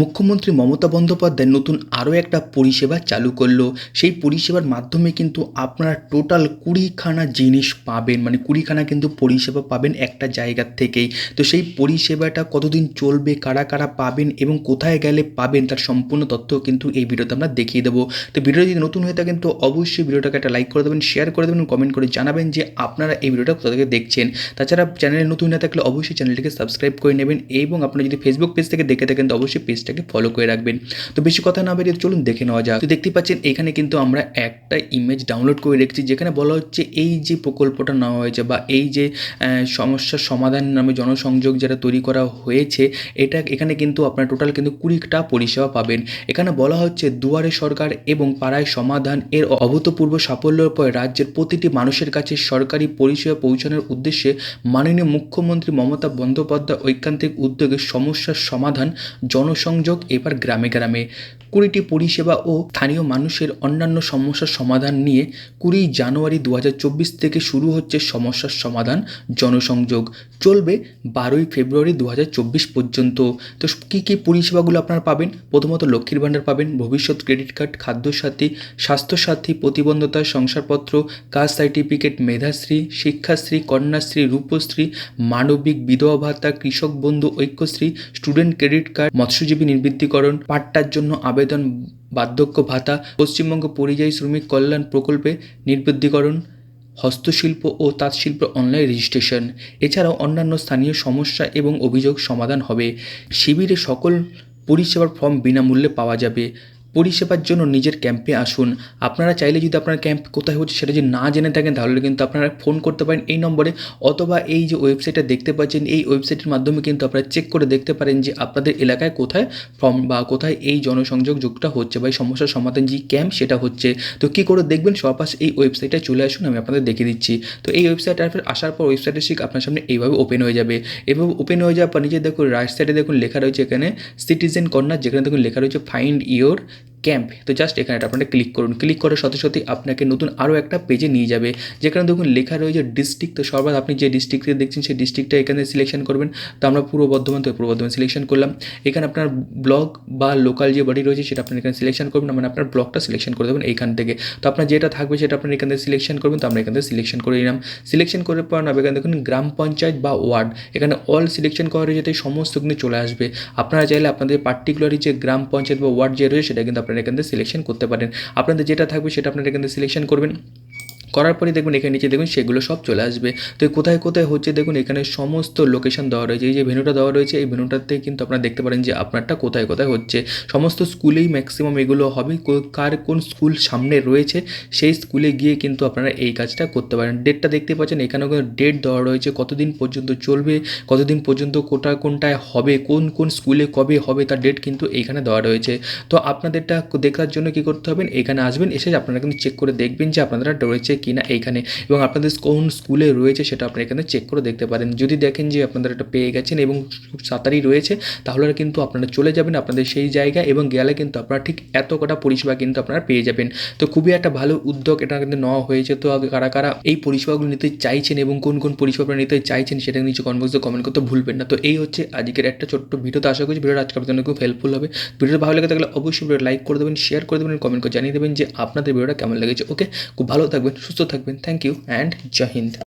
মুখ্যমন্ত্রী মমতা বন্দ্যোপাধ্যায় নতুন আরও একটা পরিষেবা চালু করলো। সেই পরিষেবার মাধ্যমে কিন্তু আপনারা টোটাল 20খানা জিনিস পাবেন, মানে 20খানা কিন্তু পরিষেবা পাবেন একটা জায়গার থেকেই। তো সেই পরিষেবাটা কতদিন চলবে, কারা কারা পাবেন এবং কোথায় গেলে পাবেন, তার সম্পূর্ণ তথ্য কিন্তু এই ভিডিওতে আমরা দেখিয়ে দেবো। তো ভিডিও যদি নতুন হয়ে থাকেন তো অবশ্যই ভিডিওটাকে একটা লাইক করে দেবেন, শেয়ার করে দেবেন, কমেন্ট করে জানাবেন যে আপনারা এই ভিডিওটা কোথা থেকে দেখছেন। তাছাড়া চ্যানেলে নতুন না থাকলে অবশ্যই চ্যানেলটিকে সাবস্ক্রাইব করে নেবেন এবং আপনারা যদি ফেসবুক পেজ থেকে দেখে থাকেন তো অবশ্যই পেজটাকে ফলো করে রাখবেন। তো বেশি কথা না বেরিয়ে চলুন দেখে নেওয়া যাক। তো দেখতে পাচ্ছেন এখানে কিন্তু আমরা একটা ইমেজ ডাউনলোড করে রেখেছি, যেখানে বলা হচ্ছে এই যে প্রকল্পটা নেওয়া হয়েছে বা এই যে সমস্যার সমাধান নামে জনসংযোগ যেটা তৈরি করা হয়েছে, এখানে কিন্তু আপনার টোটাল কিন্তু 20টা পরিষেবা পাবেন। এখানে বলা হচ্ছে দুয়ারে সরকার এবং পাড়ায় সমাধান এর অভূতপূর্ব সাফল্যের পর রাজ্যের প্রতিটি মানুষের কাছে সরকারি পরিষেবা পৌঁছানোর উদ্দেশ্যে মাননীয় মুখ্যমন্ত্রী মমতা বন্দ্যোপাধ্যায় ঐকান্তিক উদ্যোগে সমস্যার সমাধান জনসংযোগ এবার গ্রামে গ্রামে 20টি পরিষেবা ও স্থানীয় মানুষের অন্যান্য সমস্যার সমাধান নিয়ে 20 জানুয়ারি 2024 থেকে শুরু হচ্ছে সমস্যার সমাধান জনসংযোগ, চলবে 12 ফেব্রুয়ারি 2024 পর্যন্ত। তো কী কী পরিষেবাগুলো আপনারা পাবেন? প্রথমত লক্ষ্মীর ভাণ্ডার পাবেন, ভবিষ্যৎ ক্রেডিট কার্ড, খাদ্যসাথী, স্বাস্থ্যসাথী, প্রতিবন্ধতা শংসাপত্র, কাস্ট সার্টিফিকেট, মেধাশ্রী, শিক্ষাশ্রী, কন্যাশ্রী, রূপশ্রী, মানবিক, বিধবা ভাতা, কৃষক বন্ধু, ঐক্যশ্রী, স্টুডেন্ট ক্রেডিট কার্ড, মৎস্যজীবী নিবৃত্তিকরণ, পাট্টার জন্য আবেদন, বার্ধক্য ভাতা, পশ্চিমবঙ্গ পরিযায়ী শ্রমিক কল্যাণ প্রকল্পে নিবৃত্তিকরণ, হস্তশিল্প ও তাঁতশিল্প অনলাইন রেজিস্ট্রেশন। এছাড়াও অন্যান্য স্থানীয় সমস্যা এবং অভিযোগ সমাধান হবে। শিবিরে সকল পরিষেবার ফর্ম বিনামূল্যে পাওয়া যাবে। পরিষেবার জন্য নিজের ক্যাম্পে আসুন। আপনারা চাইলে যদি আপনার ক্যাম্প কোথায় হচ্ছে সেটা যদি না জেনে থাকেন তাহলে কিন্তু আপনারা ফোন করতে পারেন এই নম্বরে, অথবা এই যে ওয়েবসাইটটা দেখতে পাচ্ছেন এই ওয়েবসাইটের মাধ্যমে কিন্তু আপনারা চেক করে দেখতে পারেন যে আপনাদের এলাকায় কোথায় ফর্ম বা কোথায় এই জনসংযোগ যুগটা হচ্ছে বা এই সমস্যার সমাধান যে ক্যাম্প সেটা হচ্ছে। তো কী করে দেখবেন? সবাস এই ওয়েবসাইটে চলে আসুন, আমি আপনাদের দেখিয়ে দিচ্ছি। তো এই ওয়েবসাইটে আসার পর ওয়েবসাইটের ঠিক আপনার সামনে এইভাবে ওপেন হয়ে যাবে। এভাবে ওপেন হয়ে যাওয়ার পর নিচে দেখুন রাইট সাইডে দেখুন লেখা রয়েছে এখানে সিটিজেন কর্নার, যেখানে দেখুন লেখা রয়েছে ফাইন্ড ইওর ক্যাম্প। তো জাস্ট এখানে আপনারা ক্লিক করুন। ক্লিক করার সাথে সাথে আপনাকে নতুন আরও একটা পেজে নিয়ে যাবে, যেখানে দেখুন লেখা রয়েছে ডিস্ট্রিক্ট। তো সর্বাত আপনি যে ডিস্ট্রিক্টে দেখছেন সেই ডিস্ট্রিক্টটা এখানে সিলেকশন করবেন। তো আমরা পূর্ব বর্ধমান, তো পূর্ব বর্ধমান সিলেকশন করলাম। এখানে আপনার ব্লক বা লোকাল যে বাড়ি রয়েছে সেটা আপনি এখানে সিলেকশন করবেন, মানে আপনার ব্লকটা সিলেকশন করে দেবেন এইখান থেকে। তো আপনার যেটা থাকবে সেটা আপনার এখান থেকে সিলেকশন করবেন। তো আমরা এখান থেকে সিলেকশন করে নিলাম। সিলেকশন করার পর এখানে দেখুন গ্রাম পঞ্চায়েত বা ওয়ার্ড, এখানে অল সিলেকশন করা রয়েছে, তাই সমস্ত কিন্তু চলে আসবে। আপনারা চাইলে আপনাদের পার্টিকুলারলি যে গ্রাম পঞ্চায়েত বা ওয়ার্ড যে রয়েছে সেটা কিন্তু আপনারা এখান থেকে সিলেকশন করতে পারেন। আপনাদের যেটা থাকবে সেটা আপনারা এখান থেকে সিলেকশন করবেন। করার পরে দেখুন এখানে নিচে দেখুন সেগুলো সব চলে আসবে। তো কোথায় কোথায় হচ্ছে দেখুন এখানে সমস্ত লোকেশন দেওয়া রয়েছে। এই যে ভেন্যুটা দেওয়া রয়েছে এই ভেন্যুটাতে কিন্তু আপনারা দেখতে পারেন যে আপনারটা কোথায় কোথায় হচ্ছে। সমস্ত স্কুলেই ম্যাক্সিমাম এগুলো হবে। কার কোন স্কুল সামনে রয়েছে সেই স্কুলে গিয়ে কিন্তু আপনারা এই কাজটা করতে পারেন। ডেটটা দেখতে পাচ্ছেন এখানেও কিন্তু ডেট দেওয়া রয়েছে, কতদিন পর্যন্ত চলবে, কতদিন পর্যন্ত কোনটায় হবে, কোন কোন স্কুলে কবে হবে তার ডেট কিন্তু এইখানে দেওয়া রয়েছে। তো আপনাদেরটা দেখার জন্য কী করতে হবে, এখানে আসবেন, এসে আপনারা কিন্তু চেক করে দেখবেন যে আপনারা রয়েছে কিনা এইখানে, এবং আপনাদের কোন স্কুলে রয়েছে সেটা আপনারা এখানে চেক করে দেখতে পারেন। যদি দেখেন যে আপনারা এটা পেয়ে গেছেন এবং তাড়াতাড়ি রয়েছে তাহলে কিন্তু আপনারা চলে যাবেন আপনাদের সেই জায়গায়, এবং গেলে কিন্তু আপনারা ঠিক এত কটা পরিষেবা কিন্তু আপনারা পেয়ে যাবেন। তো খুবই একটা ভালো উদ্যোগ এটা কিন্তু নেওয়া হয়েছে। তো কারা কারা এই পরিষেবাগুলো নিতে চাইছেন এবং কোন কোন পরিষেবা আপনারা নিতে চাইছেন সেটা নিচে কমেন্ট বক্সে কমেন্ট করতে ভুলবেন না। তো এই হচ্ছে আজকের একটা ছোট্ট ভিডিও। তো আশা করছি ভিডিওটা আজকের জন্য খুব হেল্পফুল হবে। ভিডিওটা ভালো লেগে থাকলে অবশ্যই ভিডিও লাইক করে দেবেন, শেয়ার করে দেবেন, কমেন্ট করে জানিয়ে দেবেন যে আপনাদের ভিডিওটা কেমন লেগেছে। ওকে, খুব ভালো থাকবেন, সুস্থ থাকবেন। Thank you and Jai Hind.